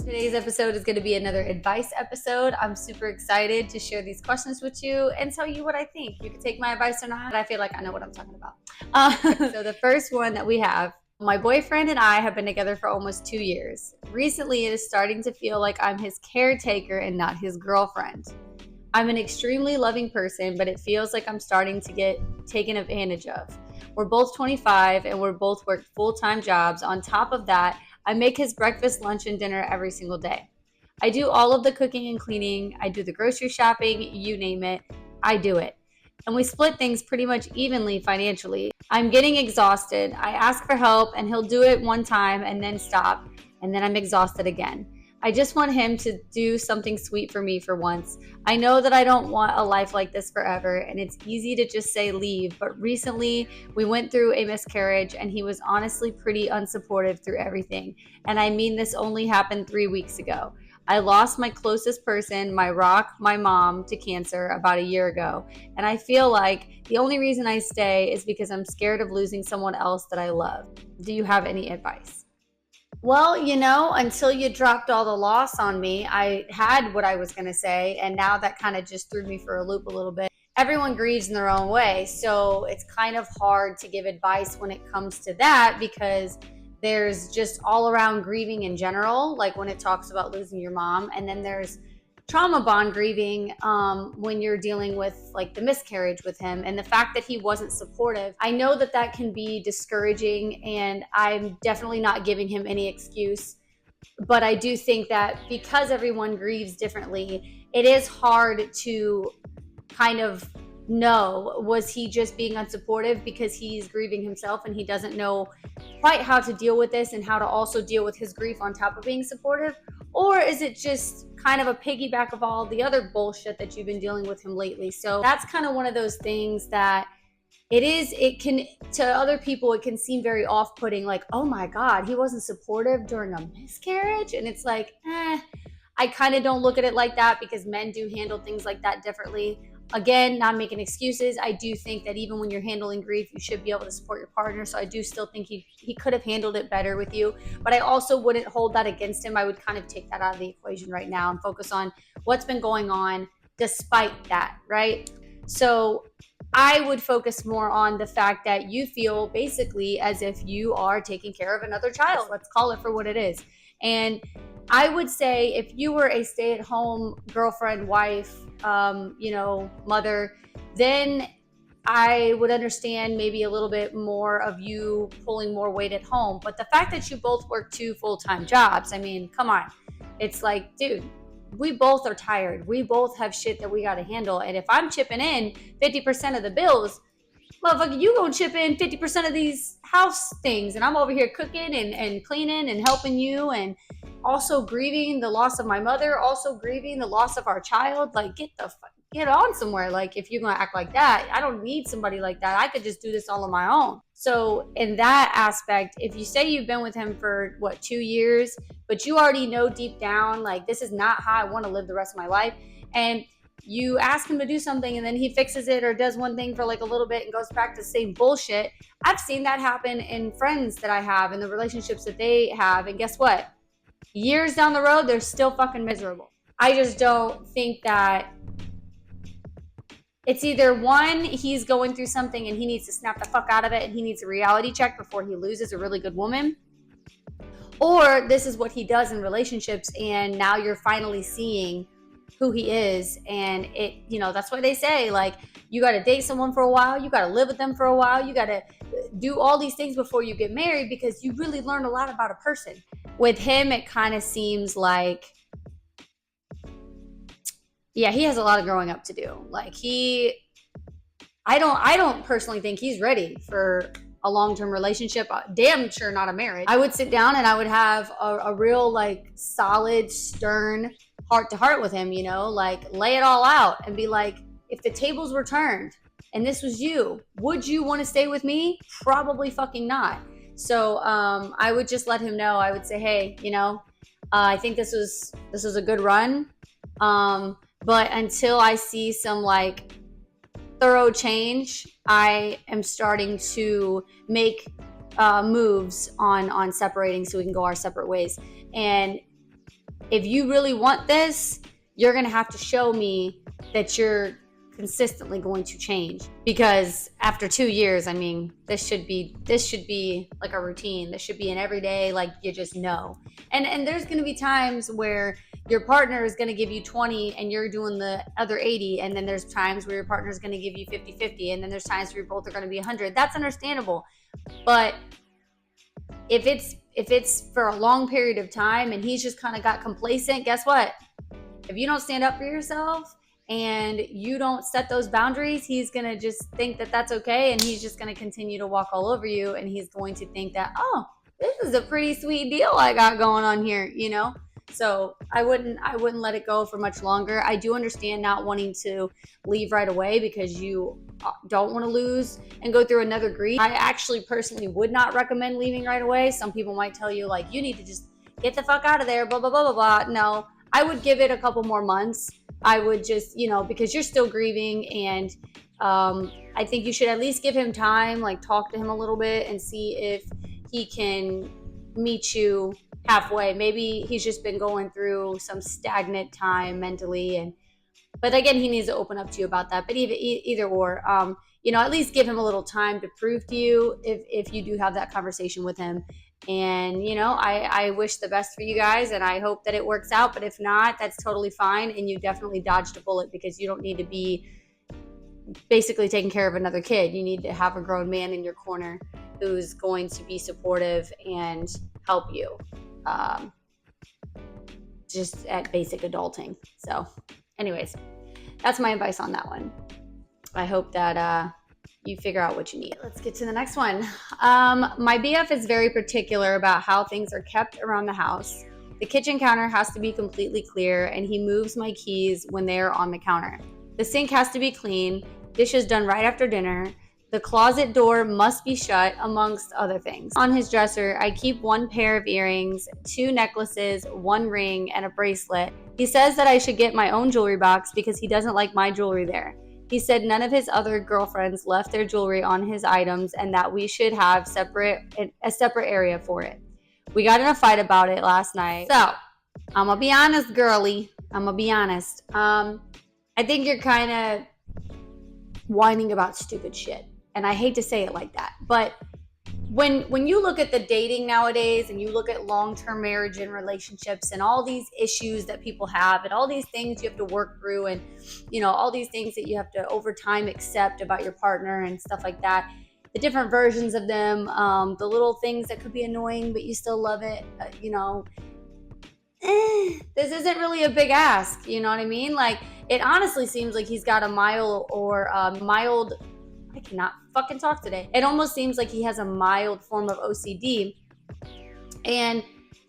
Today's episode is going to be another advice episode. I'm super excited to share these questions with you and tell you what I think. You can take my advice or not. I feel like I know what I'm talking about. So the first one that we have, my boyfriend and I have been together for almost 2 years. Recently, it is starting to feel like I'm his caretaker and not his girlfriend. I'm an extremely loving person, but it feels like I'm starting to get taken advantage of. We're both 25 and we're both work full-time jobs. On top of that, I make his breakfast, lunch, and dinner every single day. I do all of the cooking and cleaning. I do the grocery shopping, you name it. I do it. And we split things pretty much evenly financially. I'm getting exhausted. I ask for help and he'll do it one time and then stop. And then I'm exhausted again. I just want him to do something sweet for me for once. I know that I don't want a life like this forever, and it's easy to just say leave, but recently we went through a miscarriage and he was honestly pretty unsupportive through everything. And I mean, this only happened 3 weeks ago. I lost my closest person, my rock, my mom, to cancer about a year ago. And I feel like the only reason I stay is because I'm scared of losing someone else that I love. Do you have any advice? Well, until you dropped all the loss on me, I had what I was going to say, and now that kind of just threw me for a loop a little bit. Everyone grieves in their own way, so it's kind of hard to give advice when it comes to that because there's just all around grieving in general, like when it talks about losing your mom, and then there's trauma bond grieving when you're dealing with like the miscarriage with him and the fact that he wasn't supportive. I know that that can be discouraging, and I'm definitely not giving him any excuse, but I do think that because everyone grieves differently, it is hard to kind of know, was he just being unsupportive because he's grieving himself and he doesn't know quite how to deal with this and how to also deal with his grief on top of being supportive? Or is it just kind of a piggyback of all the other bullshit that you've been dealing with him lately? So that's kind of one of those things that it can, to other people, it can seem very off-putting, like, oh my God, he wasn't supportive during a miscarriage? And it's like, I kind of don't look at it like that because men do handle things like that differently. Again, not making excuses. I do think that even when you're handling grief, you should be able to support your partner. So I do still think he could have handled it better with you. But I also wouldn't hold that against him. I would kind of take that out of the equation right now and focus on what's been going on despite that, right? So I would focus more on the fact that you feel basically as if you are taking care of another child. Let's call it for what it is. And I would say if you were a stay-at-home girlfriend, wife, mother, then I would understand maybe a little bit more of you pulling more weight at home. But the fact that you both work 2 full-time jobs, I mean, come on. It's like, dude, we both are tired. We both have shit that we got to handle. And if I'm chipping in 50% of the bills, motherfucker, you gonna chip in 50% of these house things, and I'm over here cooking and cleaning and helping you, and also grieving the loss of my mother, also grieving the loss of our child. Like, get on somewhere. Like, if you're gonna act like that, I don't need somebody like that. I could just do this all on my own. So in that aspect, if you say you've been with him for 2 years, but you already know deep down, like, this is not how I want to live the rest of my life, and you ask him to do something and then he fixes it or does one thing for like a little bit and goes back to the same bullshit. I've seen that happen in friends that I have, in the relationships that they have. And guess what? Years down the road, they're still fucking miserable. I just don't think that it's either one, he's going through something and he needs to snap the fuck out of it and he needs a reality check before he loses a really good woman, or this is what he does in relationships and now you're finally seeing who he is. And that's why they say, like, you got to date someone for a while, you got to live with them for a while, you got to do all these things before you get married, because you really learn a lot about a person. With him, it kind of seems like, yeah, he has a lot of growing up to do. Like, I don't personally think he's ready for a long-term relationship. Damn sure not a marriage. I would sit down and I would have a real, like, solid, stern heart-to-heart with him, like, lay it all out and be like, if the tables were turned and this was you, would you want to stay with me? Probably fucking not. So I would just let him know. I would say, hey, I think this was a good run, but until I see some like thorough change, I am starting to make moves on separating so we can go our separate ways. And if you really want this, you're going to have to show me that you're consistently going to change. Because after 2 years, I mean, this should be like a routine. This should be an everyday, like you just know. And there's going to be times where your partner is going to give you 20 and you're doing the other 80. And then there's times where your partner is going to give you 50-50. And then there's times where you both are going to be 100. That's understandable. But if it's for a long period of time and he's just kind of got complacent, guess what? If you don't stand up for yourself and you don't set those boundaries, he's going to just think that that's okay. And he's just going to continue to walk all over you. And he's going to think that, oh, this is a pretty sweet deal I got going on here, you know? So I wouldn't let it go for much longer. I do understand not wanting to leave right away because you don't want to lose and go through another grief. I actually personally would not recommend leaving right away. Some people might tell you like, you need to just get the fuck out of there, blah, blah, blah, blah, blah. No, I would give it a couple more months. I would just, because you're still grieving, and I think you should at least give him time, like talk to him a little bit and see if he can meet you halfway. Maybe he's just been going through some stagnant time mentally, but again, he needs to open up to you about that. But either or, at least give him a little time to prove to you if you do have that conversation with him. And, I wish the best for you guys, and I hope that it works out. But if not, that's totally fine. And you definitely dodged a bullet, because you don't need to be basically taking care of another kid. You need to have a grown man in your corner who's going to be supportive and help you just at basic adulting. So anyways, that's my advice on that one. I hope that you figure out what you need. Let's get to the next one. My BF is very particular about how things are kept around the house. The kitchen counter has to be completely clear, and he moves my keys when they are on the counter. The sink has to be clean, dishes done right after dinner. The closet door must be shut, amongst other things. On his dresser, I keep 1 pair of earrings, 2 necklaces, 1 ring, and a bracelet. He says that I should get my own jewelry box because he doesn't like my jewelry there. He said none of his other girlfriends left their jewelry on his items, and that we should have a separate area for it. We got in a fight about it last night. So, I'm gonna be honest, girly. I'm gonna be honest. I think you're kind of whining about stupid shit. And I hate to say it like that, but when you look at the dating nowadays, and you look at long-term marriage and relationships and all these issues that people have, and all these things you have to work through, and all these things that you have to over time accept about your partner and stuff like that, the different versions of them, the little things that could be annoying but you still love it, this isn't really a big ask, you know what I mean? Like, it honestly seems like he's got a mild I cannot fucking talk today. It almost seems like he has a mild form of OCD. And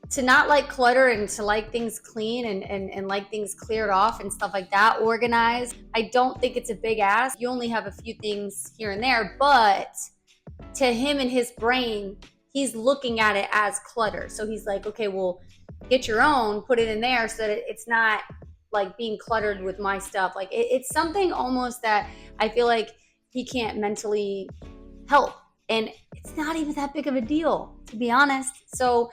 to not like clutter, and to like things clean, and like things cleared off and stuff like that, organized, I don't think it's a big ask. You only have a few things here and there, but to him in his brain, he's looking at it as clutter. So he's like, okay, well, get your own, put it in there so that it's not like being cluttered with my stuff. Like it's something almost that I feel like he can't mentally help, and it's not even that big of a deal, to be honest. So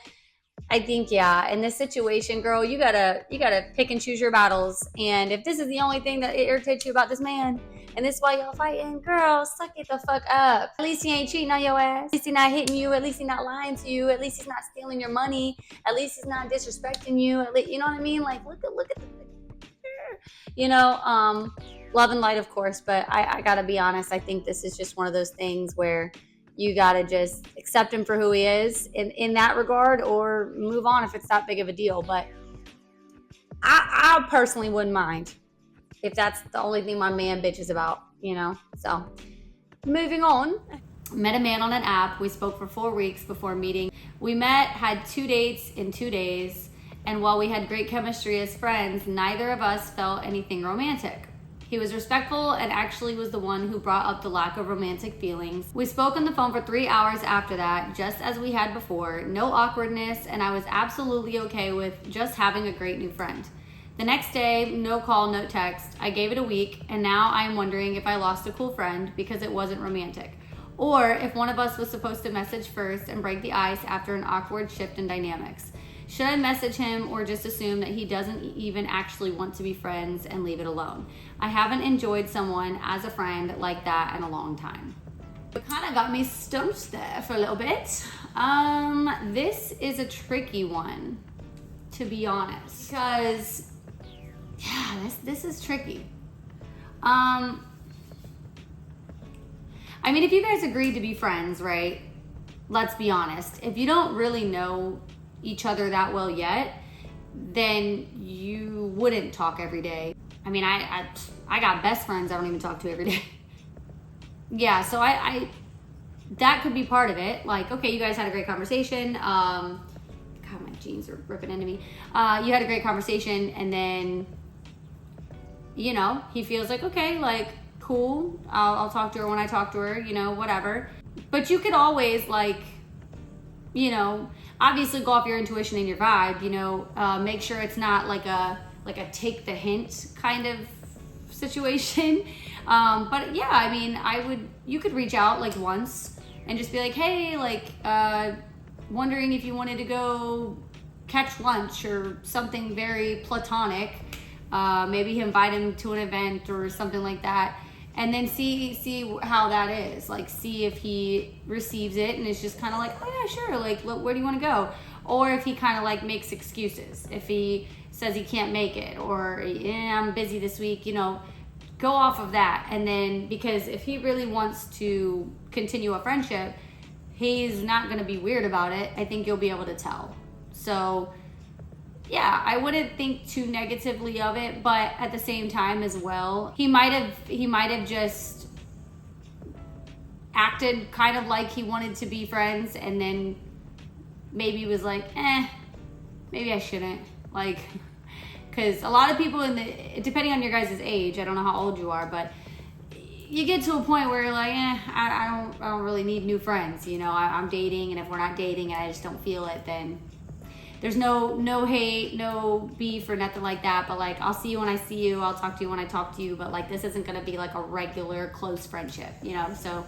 I think, yeah, in this situation, girl, you gotta pick and choose your battles. And if this is the only thing that irritates you about this man, and this is why y'all fighting, girl, suck it the fuck up. At least he ain't cheating on your ass. At least he's not hitting you. At least he's not lying to you. At least he's not stealing your money. At least he's not disrespecting you. At least, you know what I mean? Like, look at the love and light, of course, but I gotta be honest, I think this is just one of those things where you gotta just accept him for who he is in that regard, or move on if it's that big of a deal. But I personally wouldn't mind if that's the only thing my man bitches about, So, moving on. Met a man on an app. We spoke for 4 weeks before meeting. We met, had 2 dates in 2 days, and while we had great chemistry as friends, neither of us felt anything romantic. He was respectful and actually was the one who brought up the lack of romantic feelings. We spoke on the phone for 3 hours after that, just as we had before. No awkwardness, and I was absolutely okay with just having a great new friend. The next day, no call, no text. I gave it a week, and now I am wondering if I lost a cool friend because it wasn't romantic, or if one of us was supposed to message first and break the ice after an awkward shift in dynamics. Should I message him or just assume that he doesn't even actually want to be friends and leave it alone? I haven't enjoyed someone as a friend like that in a long time. It kind of got me stumped there for a little bit. This is a tricky one, to be honest, because yeah, this is tricky. I mean, if you guys agreed to be friends, right? Let's be honest. If you don't really know each other that well yet, then you wouldn't talk every day. I mean, I got best friends I don't even talk to every day. Yeah, so I that could be part of it. Like, okay, you guys had a great conversation. God, my jeans are ripping into me. You had a great conversation, and then, you know, he feels like, okay, like, cool, I'll talk to her when I talk to her, you know, whatever. But you could always, like, you know, obviously go off your intuition and your vibe, you know, make sure it's not like a take the hint kind of situation. But yeah, I mean, you could reach out like once and just be like, hey, like, wondering if you wanted to go catch lunch or something very platonic. Maybe invite him to an event or something like that. And then see how that is. Like, see if he receives it and is just kind of like, oh yeah, sure. Like, where do you want to go? Or if he kind of like makes excuses. If he says he can't make it, or yeah, I'm busy this week, you know, go off of that. And then, because if he really wants to continue a friendship, he's not going to be weird about it. I think you'll be able to tell. So yeah, I wouldn't think too negatively of it, but at the same time as well, he might have just acted kind of like he wanted to be friends, and then maybe was like, maybe I shouldn't. Like, because a lot of people depending on your guys' age, I don't know how old you are, but you get to a point where you're like, I don't really need new friends. You know, I'm dating, and if we're not dating and I just don't feel it, then there's no hate, no beef or nothing like that. But like, I'll see you when I see you. I'll talk to you when I talk to you. But like, this isn't going to be like a regular close friendship, you know? So,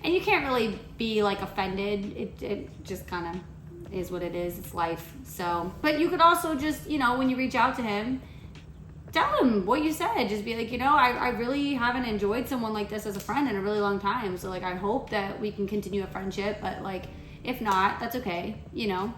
and you can't really be like offended. It just kind of is what it is. It's life. So, but you could also just, you know, when you reach out to him, tell him what you said. Just be like, you know, I really haven't enjoyed someone like this as a friend in a really long time. So like, I hope that we can continue a friendship. But like, if not, that's okay, you know?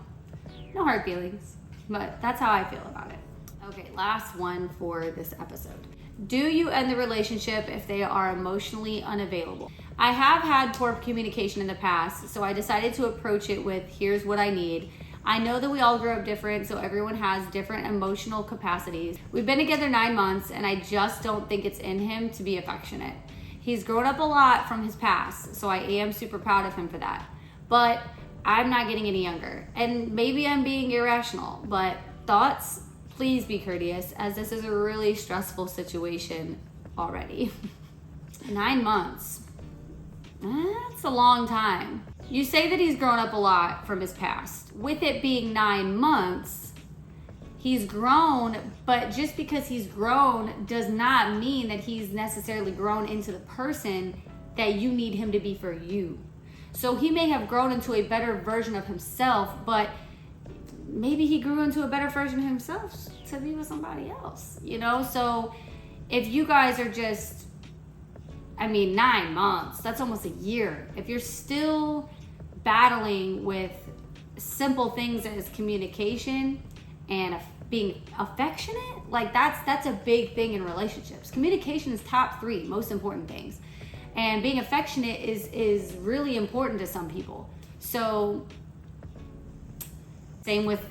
No hard feelings, but that's how I feel about it. Okay, last one for this episode. Do you end the relationship if they are emotionally unavailable? I have had poor communication in the past, so I decided to approach it with, here's what I need. I know that we all grow up different, so everyone has different emotional capacities. We've been together 9 months, and I just don't think it's in him to be affectionate. He's grown up a lot from his past, so I am super proud of him for that. But I'm not getting any younger, and maybe I'm being irrational, but thoughts, please be courteous, as this is a really stressful situation already. 9 months, that's a long time. You say that he's grown up a lot from his past. With it being 9 months, he's grown, but just because he's grown does not mean that he's necessarily grown into the person that you need him to be for you. So he may have grown into a better version of himself, but maybe he grew into a better version of himself to be with somebody else, you know? So if you guys are just, 9 months, that's almost a year. If you're still battling with simple things as communication and being affectionate, like that's a big thing in relationships. Communication is top 3 most important things. And being affectionate is really important to some people. So same with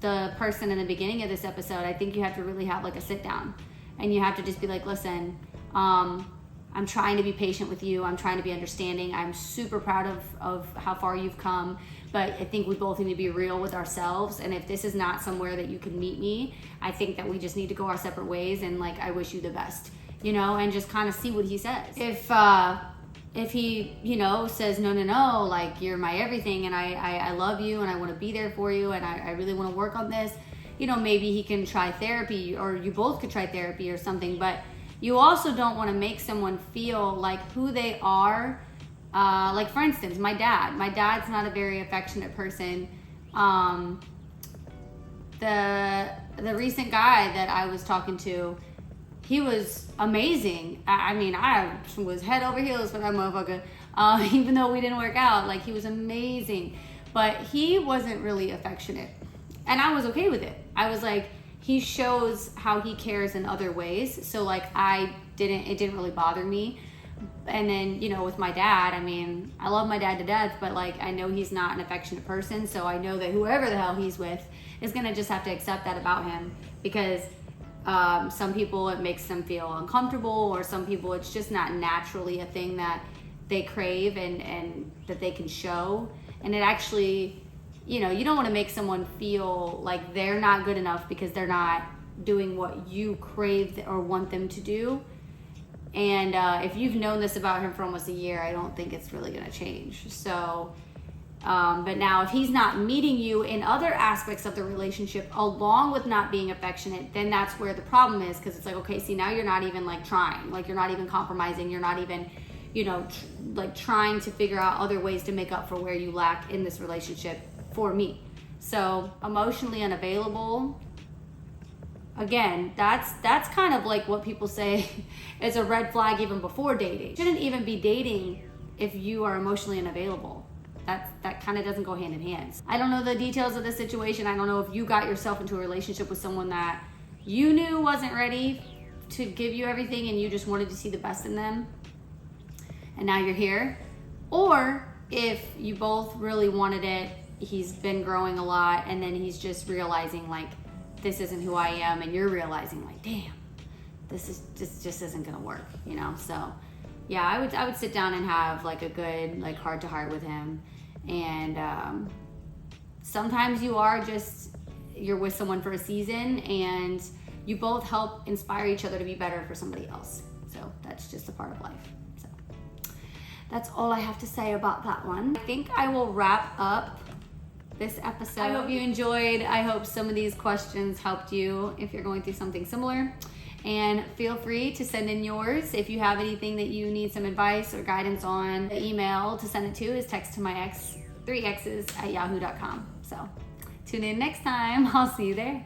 the person in the beginning of this episode. I think you have to really have like a sit down, and you have to just be like, listen, I'm trying to be patient with you. I'm trying to be understanding. I'm super proud of how far you've come, but I think we both need to be real with ourselves. And if this is not somewhere that you can meet me, I think that we just need to go our separate ways. And like, I wish you the best. You know, and just kind of see what he says. If he, you know, says, no, like, you're my everything, and I love you, and I want to be there for you, and I really want to work on this, you know, maybe he can try therapy, or you both could try therapy or something. But you also don't want to make someone feel like who they are. Like, for instance, my dad's not a very affectionate person. the recent guy that I was talking to, he was amazing. I mean, I was head over heels for that motherfucker. Even though we didn't work out, like, he was amazing. But he wasn't really affectionate. And I was okay with it. I was like, he shows how he cares in other ways. So, like, it didn't really bother me. And then, you know, with my dad, I mean, I love my dad to death, but, like, I know he's not an affectionate person. So I know that whoever the hell he's with is going to just have to accept that about him. Because some people, it makes them feel uncomfortable, or some people, it's just not naturally a thing that they crave and that they can show. And it actually, you know, you don't want to make someone feel like they're not good enough because they're not doing what you crave or want them to do. And if you've known this about him for almost a year, I don't think it's really going to change. So, but now if he's not meeting you in other aspects of the relationship along with not being affectionate, then that's where the problem is. Because it's like, okay, see, now you're not even like trying, like you're not even compromising. You're not even, you know, like trying to figure out other ways to make up for where you lack in this relationship for me. So emotionally unavailable, again, that's kind of like what people say is a red flag even before dating. You shouldn't even be dating if you are emotionally unavailable. That kind of doesn't go hand in hand. I don't know the details of the situation. I don't know if you got yourself into a relationship with someone that you knew wasn't ready to give you everything and you just wanted to see the best in them, and now you're here. Or if you both really wanted it, he's been growing a lot, and then he's just realizing like, this isn't who I am, and you're realizing like, damn, this just isn't gonna work, you know? So yeah, I would sit down and have like a good like heart to heart with him. And sometimes you're with someone for a season and you both help inspire each other to be better for somebody else. So that's just a part of life. So that's all I have to say about that one. I think I will wrap up this episode. I hope you enjoyed. I hope some of these questions helped you if you're going through something similar. And feel free to send in yours. If you have anything that you need some advice or guidance on, the email to send it to is text to my ex, 3x's@yahoo.com. So tune in next time. I'll see you there.